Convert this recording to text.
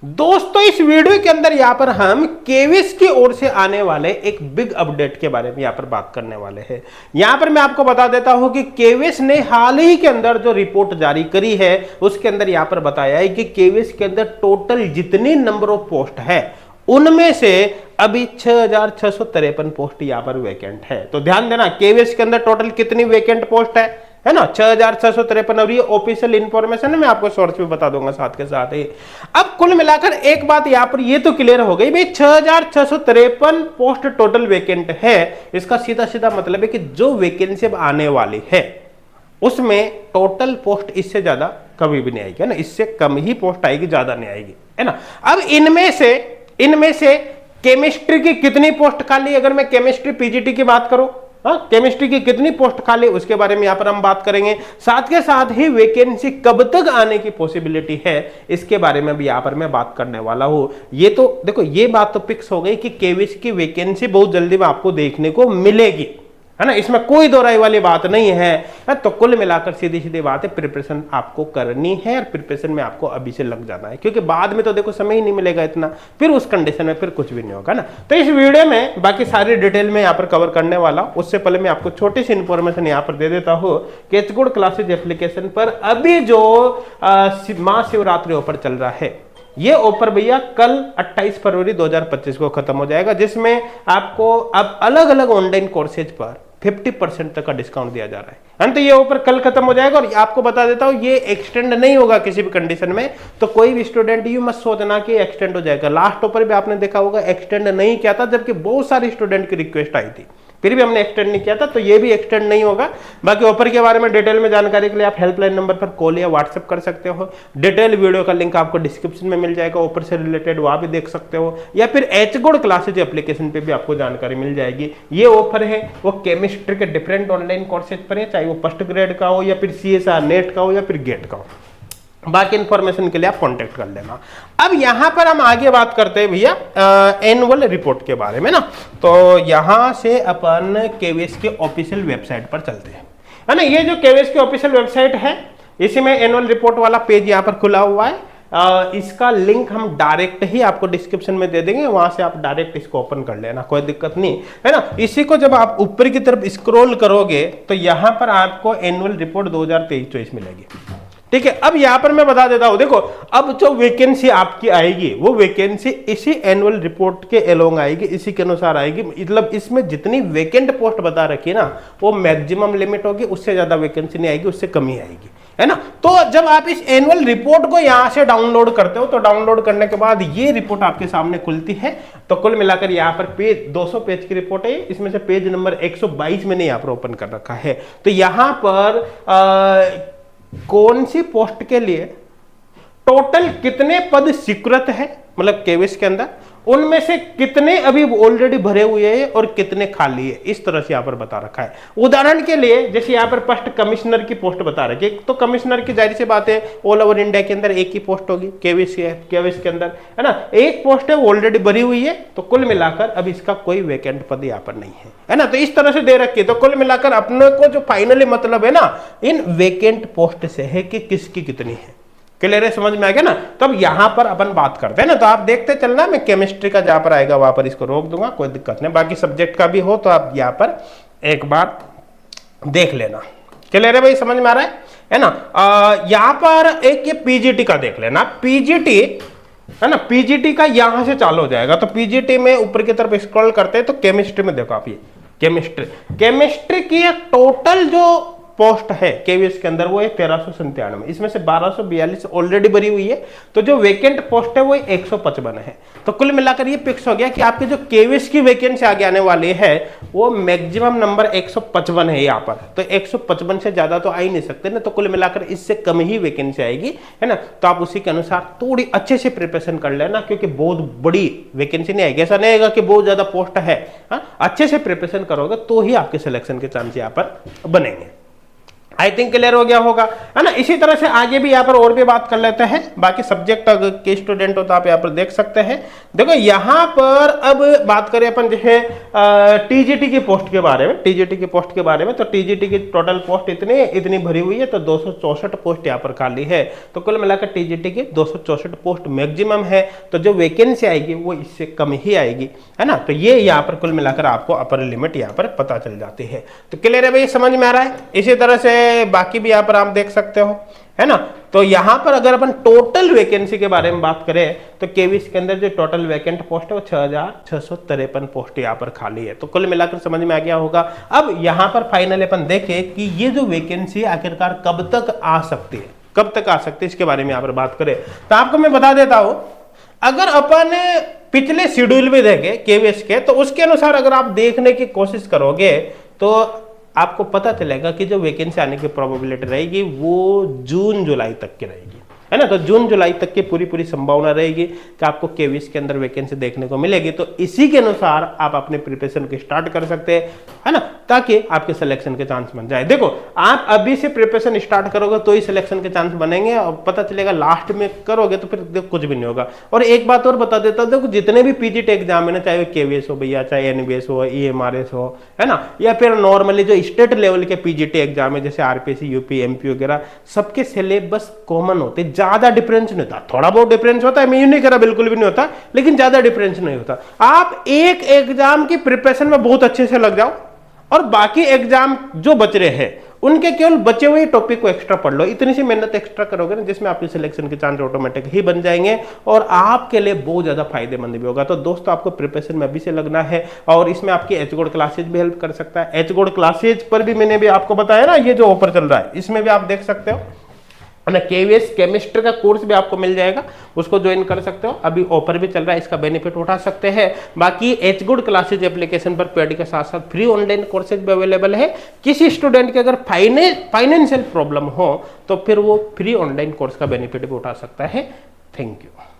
दोस्तों इस वीडियो के अंदर यहां पर हम केवीएस की ओर से आने वाले एक बिग अपडेट के बारे में यहां पर बात करने वाले हैं। यहां पर मैं आपको बता देता हूं कि केवीएस ने हाल ही के अंदर जो रिपोर्ट जारी करी है उसके अंदर यहां पर बताया है कि केवीएस के अंदर टोटल जितनी नंबर ऑफ पोस्ट है उनमें से अभी 6,653 पोस्ट यहां पर वैकेंट है। तो ध्यान देना, केवीएस के अंदर टोटल कितनी वैकेंट पोस्ट है ना, 6,653। और ये ऑफिशियल इंफॉर्मेशन है, मैं आपको सोर्स भी बता दूंगा साथ के साथ ही। अब कुल मिलाकर एक बात यहां पर ये तो क्लियर हो गई भाई, 6,653 पोस्ट टोटल वैकेंट है। इसका सीधा सीधा मतलब है कि जो वैकेंसी अब आने वाली है उसमें टोटल पोस्ट इससे ज्यादा कभी भी नहीं आएगी, है ना, इससे कम ही पोस्ट आएगी, ज्यादा नहीं आएगी, है ना। अब इनमें से केमिस्ट्री की कितनी पोस्ट खाली, अगर मैं केमिस्ट्री पीजीटी की बात करूं, केमिस्ट्री की कितनी पोस्ट खाली उसके बारे में यहां पर हम बात करेंगे। साथ के साथ ही वैकेंसी कब तक आने की पॉसिबिलिटी है इसके बारे में भी यहां पर मैं बात करने वाला हूं। ये तो देखो, ये बात तो फिक्स हो गई कि केवीएस की वैकेंसी बहुत जल्दी में आपको देखने को मिलेगी, है ना, इसमें कोई दो राय वाली बात नहीं है। तो कुल मिलाकर सीधी सीधी बात है, प्रिपरेशन आपको करनी है और प्रिपरेशन में आपको अभी से लग जाना है, क्योंकि बाद में तो देखो समय ही नहीं मिलेगा इतना, फिर उस कंडीशन में फिर कुछ भी नहीं होगा ना। तो इस वीडियो में बाकी सारी डिटेल में यहाँ पर कवर करने वाला, उससे पहले मैं आपको छोटी सी इंफॉर्मेशन यहाँ पर दे देता हूँ कि एचगुड क्लासेज एप्लीकेशन पर अभी जो महाशिवरात्रि ऑफर चल रहा है, ये ऑफर भैया कल 28 फरवरी 2025 को खत्म हो जाएगा, जिसमें आपको अब अलग अलग ऑनलाइन कोर्सेज पर 50% तक का डिस्काउंट दिया जा रहा है। तो ये ऑफर कल खत्म हो जाएगा। और आपको बता देता हूं, ये एक्सटेंड नहीं होगा किसी भी कंडीशन में। तो कोई भी स्टूडेंट ये मत सोचना कि एक्सटेंड हो जाएगा। लास्ट ऑफर भी आपने देखा होगा एक्सटेंड नहीं किया था, जबकि बहुत सारी स्टूडेंट की रिक्वेस्ट आई थी, फिर भी हमने एक्सटेंड नहीं किया था। तो ये भी एक्सटेंड नहीं होगा। बाकी ऑफर के बारे में डिटेल में जानकारी के लिए आप हेल्पलाइन नंबर पर कॉल या व्हाट्सएप कर सकते हो। डिटेल वीडियो का लिंक आपको डिस्क्रिप्शन में मिल जाएगा, ऑफर से रिलेटेड वहां भी देख सकते हो, या फिर एचगुड क्लासेज एप्लीकेशन पे भी आपको जानकारी मिल जाएगी। ये ऑफर है वो केमिस्ट्री के डिफरेंट ऑनलाइन कोर्सेज पर है, चाहे वो फर्स्ट ग्रेड का हो या फिर CSR नेट का हो या फिर गेट का हो। बाकी इंफॉर्मेशन के लिए आप कांटेक्ट कर लेना। अब यहां पर हम आगे बात करते हैं भैया एनुअल रिपोर्ट के बारे में ना। तो यहां से अपन केवीएस के ऑफिशियल वेबसाइट पर चलते हैं, है ना। ये जो केवीएस की ऑफिशियल वेबसाइट है, इसी में एनुअल रिपोर्ट वाला पेज यहां पर खुला हुआ है। इसका लिंक हम डायरेक्ट ही आपको डिस्क्रिप्शन में दे देंगे, वहां से आप डायरेक्ट इसको ओपन कर लेना, कोई दिक्कत नहीं, है ना। इसी को जब आप ऊपर की तरफ स्क्रॉल करोगे तो यहां पर आपको एनुअल रिपोर्ट 2023-24 मिलेगी, ठीक है। अब यहां पर मैं बता देता हूं, देखो अब जो वैकेंसी आपकी आएगी वो वैकेंसी इसी एनुअल रिपोर्ट के अलोंग आएगी, इसी के अनुसार आएगी। मतलब इसमें जितनी वैकेंट पोस्ट बता रखी है ना, वो मैक्सिमम लिमिट होगी, उससे ज्यादा वैकेंसी नहीं आएगी, उससे कम ही आएगी, है ना। तो जब आप इस एनुअल रिपोर्ट को यहां से डाउनलोड करते हो, तो डाउनलोड करने के बाद ये रिपोर्ट आपके सामने खुलती है। तो कुल मिलाकर यहां पर पेज 200 पेज की रिपोर्ट है, इसमें से पेज नंबर 122 मैंने यहां पर ओपन कर रखा है। तो यहां पर कौन सी पोस्ट के लिए टोटल कितने पद स्वीकृत है, मतलब केवीएस के अंदर, उनमें से कितने अभी ऑलरेडी भरे हुए हैं और कितने खाली है, इस तरह से यहां पर बता रखा है। उदाहरण के लिए जैसे यहां पर फर्स्ट कमिश्नर की पोस्ट बता रखी है, तो कमिश्नर की जाहिर सी बात है ऑल ओवर इंडिया के अंदर एक ही पोस्ट होगी केवीएस के अंदर, है ना। एक पोस्ट है ऑलरेडी भरी हुई है, तो कुल मिलाकर अब इसका कोई वैकेंट पद यहां पर नहीं है ना। तो इस तरह से दे रखी है। तो कुल मिलाकर अपने को जो फाइनली मतलब है ना, इन वैकेंट पोस्ट से है कि किसकी कितनी है। क्लियर है, समझ में आ गया ना। तब यहां पर अपन बात करते हैं ना, तो आप देखते चलना, मैं केमिस्ट्री का जहां पर आएगा वहां पर इसको रोक दूंगा, कोई दिक्कत नहीं। बाकी सब्जेक्ट का भी हो तो आप यहां पर एक बार देख लेना। क्लियर है भाई, समझ में आ रहा है ना। यहां पर एक ये पीजीटी का देख लेना, पीजीटी है ना, पीजीटी का यहां से चालू हो जाएगा। तो पीजीटी में ऊपर की तरफ स्क्रॉल करते हैं तो केमिस्ट्री में देखो आप, ये केमिस्ट्री की टोटल जो पोस्ट है केवीएस के अंदर वो है 1397, इसमें से 1242 ऑलरेडी भरी हुई है। तो जो वैकेंट पोस्ट है वो 155 है। तो कुल मिलाकर ये फिक्स हो गया कि आपके जो केवीएस की वैकेंसी आगे आने वाली है वो मैक्सिमम नंबर 155 है यहाँ पर। तो 155 से ज्यादा तो आ ही नहीं सकते ना, तो कुल मिलाकर इससे कम ही वैकेंसी आएगी, है ना। तो आप उसी के अनुसार थोड़ी अच्छे से प्रिपरेशन कर लेना, क्योंकि बहुत बड़ी वैकेंसी नहीं आएगी। ऐसा नहीं आएगा कि बहुत ज्यादा पोस्ट है, अच्छे से प्रिपरेशन करोगे तो ही आपके सिलेक्शन के चांस यहाँ पर बनेंगे। आई थिंक क्लियर हो गया होगा, है ना। इसी तरह से आगे भी यहाँ पर और भी बात कर लेते हैं। बाकी सब्जेक्ट अगर के स्टूडेंट हो तो आप यहाँ पर देख सकते हैं। देखो यहाँ पर अब बात करें अपन जैसे टीजीटी की पोस्ट के बारे में, टीजीटी की पोस्ट के बारे में, तो टीजीटी की टोटल पोस्ट इतनी भरी हुई है, तो 264 पोस्ट यहाँ पर खाली है। तो कुल मिलाकर टीजीटी की 264 पोस्ट मैक्सिमम है, तो जो वैकेंसी आएगी वो इससे कम ही आएगी, है ना। तो ये यहाँ पर कुल मिलाकर आपको अपर लिमिट यहाँ पर पता चल जाती है। तो क्लियर है भाई, समझ में आ रहा है। इसी तरह से बाकी भी यहां पर आप देख सकते हो, है ना। तो यहां पर अगर अपन टोटल वैकेंसी के बारे में बात करें तो केवीएस के अंदर जो टोटल वैकेंट पोस्ट है वो 6653 पोस्ट यहां पर खाली है। तो कुल मिलाकर समझ में आ गया होगा। अब यहां पर फाइनल अपन देखें कि ये जो वैकेंसी आखिरकार कब तक आ सकती है, कब तक आ सकती है, इसके बारे में यहां पर बात करें तो आपको मैं बता देता हूं। अगर अपन पिछले शेड्यूल भी देखें केवीएस के, तो उसके अनुसार अगर आप देखने की कोशिश करोगे तो आपको पता चलेगा कि जो वैकेंसी आने की प्रोबेबिलिटी रहेगी वो जून जुलाई तक की रहेगी, है ना। तो जून जुलाई तक की पूरी संभावना रहेगी कि आपको केवीएस के अंदर वैकेंसी देखने को मिलेगी। तो इसी के अनुसार आप अपने प्रिपरेशन को स्टार्ट कर सकते हैं, है ना, ताकि आपके सिलेक्शन के चांस बन जाए। देखो आप अभी से प्रिपरेशन स्टार्ट करोगे तो ही सिलेक्शन के चांस बनेंगे, और पता चलेगा लास्ट में करोगे तो फिर कुछ भी नहीं होगा। और एक बात और बता देता हूं, देखो जितने भी पीजीटी एग्जाम है ना, चाहे केवीएस हो भैया, चाहे एनबीएस हो, ईएमआरएस हो, है ना, या फिर नॉर्मली जो स्टेट लेवल के पीजीटी एग्जाम है जैसे आरपीएससी, यूपी, एमपी वगैरह, सबके सिलेबस कॉमन होते, ज्यादा डिफरेंस नहीं होता। थोड़ा बहुत डिफरेंस होता है, मैं ये नहीं कह रहा बिल्कुल भी नहीं होता, लेकिन ज्यादा डिफरेंस नहीं होता। आप एक एग्जाम की प्रिपरेशन में बहुत अच्छे से लग जाओ और बाकी एग्जाम जो बच रहे हैं उनके केवल बचे हुए टॉपिक को एक्स्ट्रा पढ़ लो। इतनी सी मेहनत एक्स्ट्रा करोगे ना, जिसमें आपके सिलेक्शन के चांस ऑटोमेटिक ही बन जाएंगे और आपके लिए बहुत ज्यादा फायदेमंद भी होगा। तो दोस्तों आपको प्रिपरेशन में अभी से लगना है, और इसमें आपकी एचगोड क्लासेज भी हेल्प कर सकता है। एचगोड क्लासेज पर भी मैंने भी आपको बताया ना, ये जो ऑफर चल रहा है इसमें भी आप देख सकते हो ना, केवीएस केमिस्ट्री का कोर्स भी आपको मिल जाएगा, उसको ज्वाइन कर सकते हो। अभी ऑफर भी चल रहा है, इसका बेनिफिट उठा सकते हैं। बाकी एचगुड क्लासेज एप्लीकेशन पर पेड के साथ साथ फ्री ऑनलाइन कोर्सेज भी अवेलेबल है। किसी स्टूडेंट के अगर फाइनेंशियल प्रॉब्लम हो तो फिर वो फ्री ऑनलाइन कोर्स का बेनिफिट भी उठा सकता है। Thank you.